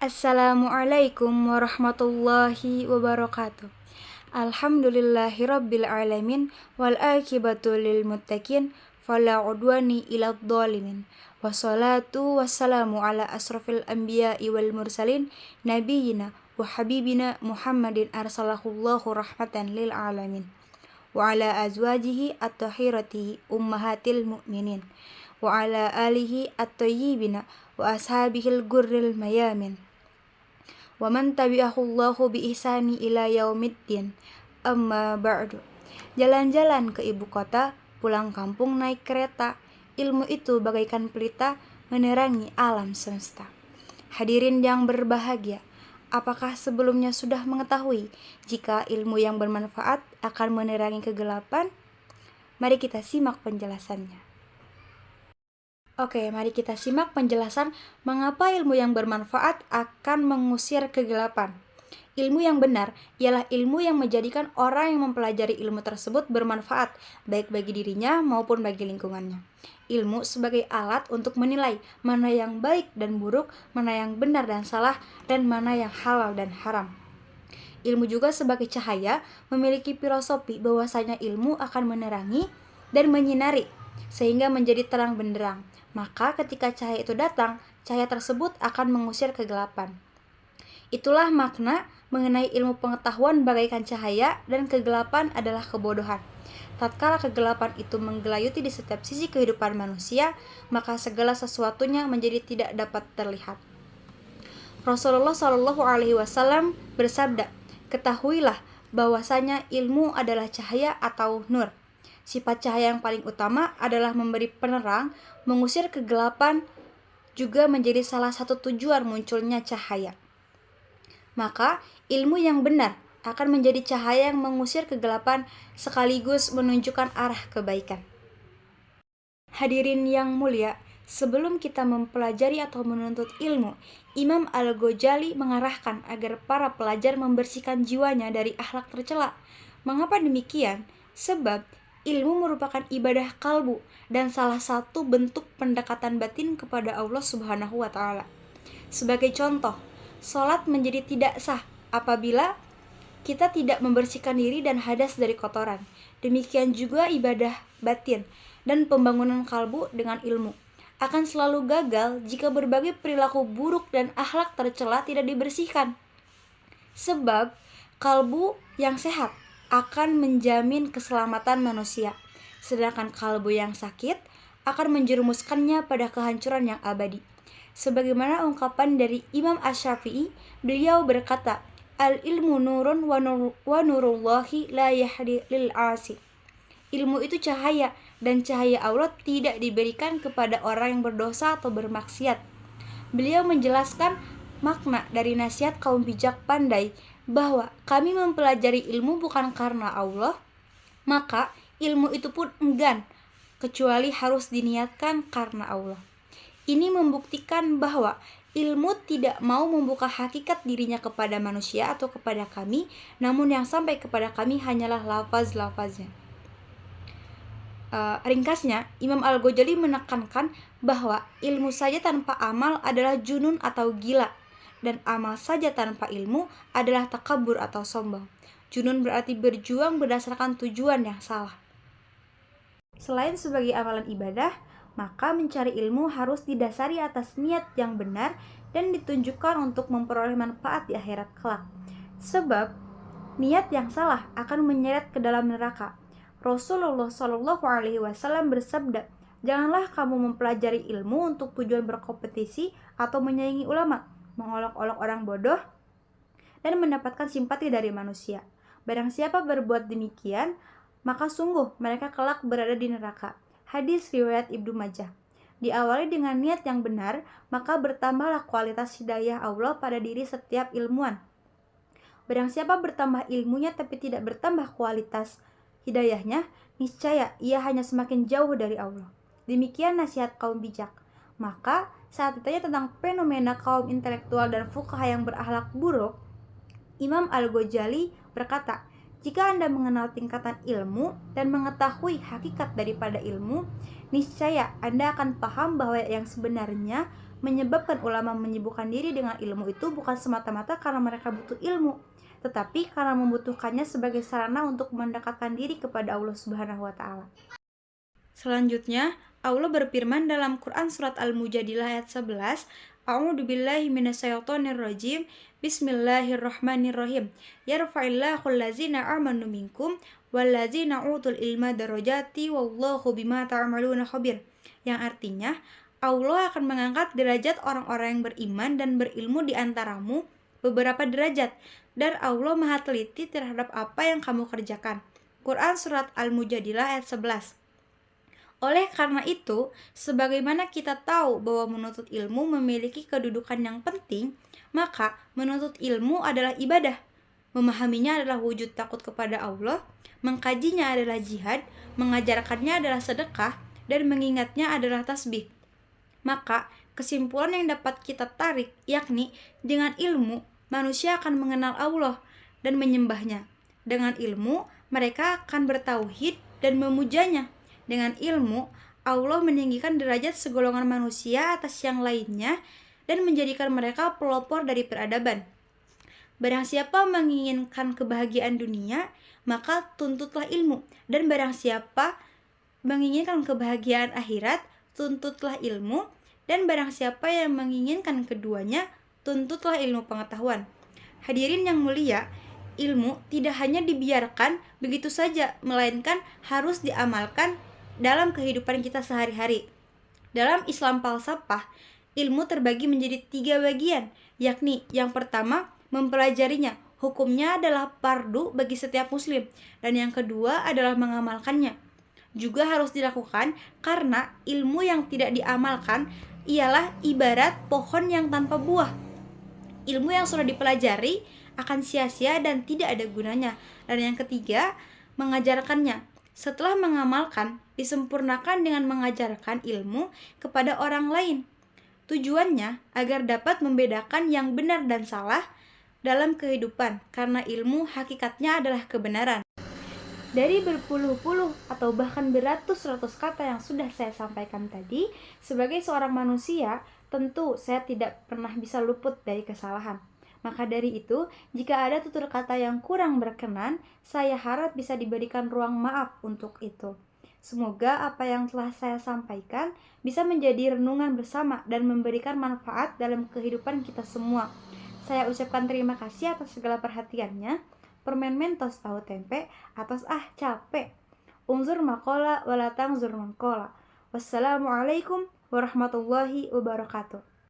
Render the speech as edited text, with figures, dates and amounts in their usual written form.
Assalamualaikum warahmatullahi wabarakatuh. Alhamdulillahirabbil alamin wal akibatu lil muttaqin fala udwani ilad dhalimin. Wassalatu wassalamu ala asrafil anbiya'i wal mursalin nabiyina wa habibina Muhammadin arsalahullahu rahmatan lil alamin wa ala azwajihi at-tahirati ummahatil mu'minin wa ala alihi at-tayyibina wa ashabihil gurril mayamin wa man tabi'ahullahu bi ihsani ila yaumiddin. Amma ba'du. Jalan-jalan ke ibu kota, pulang kampung naik kereta. Ilmu itu bagaikan pelita menerangi alam semesta. Hadirin yang berbahagia, apakah sebelumnya sudah mengetahui jika ilmu yang bermanfaat akan menerangi kegelapan? Mari kita simak penjelasannya. Oke, mari kita simak penjelasan mengapa ilmu yang bermanfaat akan mengusir kegelapan. Ilmu yang benar ialah ilmu yang menjadikan orang yang mempelajari ilmu tersebut bermanfaat, baik bagi dirinya maupun bagi lingkungannya. Ilmu sebagai alat untuk menilai mana yang baik dan buruk, mana yang benar dan salah, dan mana yang halal dan haram. Ilmu juga sebagai cahaya memiliki filosofi bahwasanya ilmu akan menerangi dan menyinari, sehingga menjadi terang benderang. Maka ketika cahaya itu datang, cahaya tersebut akan mengusir kegelapan. Itulah makna mengenai ilmu pengetahuan bagaikan cahaya dan kegelapan adalah kebodohan. Tatkala kegelapan itu menggelayuti di setiap sisi kehidupan manusia, maka segala sesuatunya menjadi tidak dapat terlihat. Rasulullah Shallallahu Alaihi Wasallam bersabda, ketahuilah bahwasanya ilmu adalah cahaya atau nur. Sifat cahaya yang paling utama adalah memberi penerang, mengusir kegelapan juga menjadi salah satu tujuan munculnya cahaya. Maka ilmu yang benar akan menjadi cahaya yang mengusir kegelapan sekaligus menunjukkan arah kebaikan. Hadirin yang mulia, sebelum kita mempelajari atau menuntut ilmu, Imam Al-Ghazali mengarahkan agar para pelajar membersihkan jiwanya dari akhlak tercela. Mengapa demikian? Sebab ilmu merupakan ibadah kalbu dan salah satu bentuk pendekatan batin kepada Allah Subhanahu wa Ta'ala. Sebagai contoh, sholat menjadi tidak sah apabila kita tidak membersihkan diri dan hadas dari kotoran. Demikian juga ibadah batin dan pembangunan kalbu dengan ilmu akan selalu gagal jika berbagai perilaku buruk dan akhlak tercela tidak dibersihkan. Sebab kalbu yang sehat akan menjamin keselamatan manusia, sedangkan kalbu yang sakit akan menjerumuskannya pada kehancuran yang abadi. Sebagaimana ungkapan dari Imam Asy-Syafi'i, beliau berkata, al-ilmu nurun wa nurullahi la yahdi lil 'asi. Ilmu itu cahaya, dan cahaya Allah tidak diberikan kepada orang yang berdosa atau bermaksiat. Beliau menjelaskan makna dari nasihat kaum bijak pandai bahwa kami mempelajari ilmu bukan karena Allah, maka ilmu itu pun enggan, kecuali harus diniatkan karena Allah. Ini membuktikan bahwa ilmu tidak mau membuka hakikat dirinya kepada manusia atau kepada kami, namun yang sampai kepada kami hanyalah lafaz-lafaznya. Ringkasnya, Imam Al-Ghazali menekankan bahwa ilmu saja tanpa amal adalah junun atau gila, dan amal saja tanpa ilmu adalah takabur atau sombong. Junun berarti berjuang berdasarkan tujuan yang salah. Selain sebagai amalan ibadah, maka mencari ilmu harus didasari atas niat yang benar dan ditunjukkan untuk memperoleh manfaat di akhirat kelak. Sebab niat yang salah akan menyeret ke dalam neraka. Rasulullah Shallallahu Alaihi Wasallam bersabda, janganlah kamu mempelajari ilmu untuk tujuan berkompetisi atau menyaingi ulama, mengolok-olok orang bodoh, dan mendapatkan simpati dari manusia. Barang siapa berbuat demikian, maka sungguh mereka kelak berada di neraka. Hadis riwayat Ibnu Majah. Diawali dengan niat yang benar, maka bertambahlah kualitas hidayah Allah pada diri setiap ilmuwan. Barang siapa bertambah ilmunya tapi tidak bertambah kualitas hidayahnya, niscaya ia hanya semakin jauh dari Allah. Demikian nasihat kaum bijak. Maka saat ditanya tentang fenomena kaum intelektual dan fuqaha yang berakhlak buruk, Imam Al-Ghazali berkata, jika Anda mengenal tingkatan ilmu dan mengetahui hakikat daripada ilmu, niscaya Anda akan paham bahwa yang sebenarnya menyebabkan ulama menyibukkan diri dengan ilmu itu bukan semata-mata karena mereka butuh ilmu, tetapi karena membutuhkannya sebagai sarana untuk mendekatkan diri kepada Allah Subhanahu wa taala. Selanjutnya, Allah berfirman dalam Quran surat Al-Mujadilah ayat 11, A'udzubillahi minasyaitonirrajim. Bismillahirrahmanirrahim. Yarfa'illahu allazina amanu minkum wallazina utul ilma darajati wallahu bima ta'maluna khabir. Yang artinya, Allah akan mengangkat derajat orang-orang yang beriman dan berilmu di antaramu beberapa derajat, dan Allah Maha teliti terhadap apa yang kamu kerjakan. Quran surat Al-Mujadilah ayat 11. Oleh karena itu, sebagaimana kita tahu bahwa menuntut ilmu memiliki kedudukan yang penting, maka menuntut ilmu adalah ibadah. Memahaminya adalah wujud takut kepada Allah, mengkajinya adalah jihad, mengajarkannya adalah sedekah, dan mengingatnya adalah tasbih. Maka, kesimpulan yang dapat kita tarik yakni dengan ilmu, manusia akan mengenal Allah dan menyembahnya. Dengan ilmu, mereka akan bertauhid dan memujanya. Dengan ilmu, Allah meninggikan derajat segolongan manusia atas yang lainnya dan menjadikan mereka pelopor dari peradaban. Barang siapa menginginkan kebahagiaan dunia, maka tuntutlah ilmu. Dan barang siapa menginginkan kebahagiaan akhirat, tuntutlah ilmu. Dan barang siapa yang menginginkan keduanya, tuntutlah ilmu pengetahuan. Hadirin yang mulia, ilmu tidak hanya dibiarkan begitu saja, melainkan harus diamalkan dalam kehidupan kita sehari-hari. Dalam Islam falsafah, ilmu terbagi menjadi 3 bagian, yakni yang pertama, mempelajarinya. Hukumnya adalah fardu bagi setiap muslim, dan yang kedua adalah mengamalkannya. Juga harus dilakukan karena ilmu yang tidak diamalkan ialah ibarat pohon yang tanpa buah. Ilmu yang sudah dipelajari akan sia-sia dan tidak ada gunanya. Dan yang ketiga, mengajarkannya. Setelah mengamalkan, disempurnakan dengan mengajarkan ilmu kepada orang lain. Tujuannya agar dapat membedakan yang benar dan salah dalam kehidupan, karena ilmu hakikatnya adalah kebenaran. Dari berpuluh-puluh atau bahkan beratus-ratus kata yang sudah saya sampaikan tadi, sebagai seorang manusia, tentu saya tidak pernah bisa luput dari kesalahan. Maka dari itu, jika ada tutur kata yang kurang berkenan, saya harap bisa diberikan ruang maaf untuk itu. Semoga apa yang telah saya sampaikan bisa menjadi renungan bersama dan memberikan manfaat dalam kehidupan kita semua. Saya ucapkan terima kasih atas segala perhatiannya. Permen mentos tahu tempe atas capek. Unzur makola walatang zur mangkola. Wassalamualaikum warahmatullahi wabarakatuh.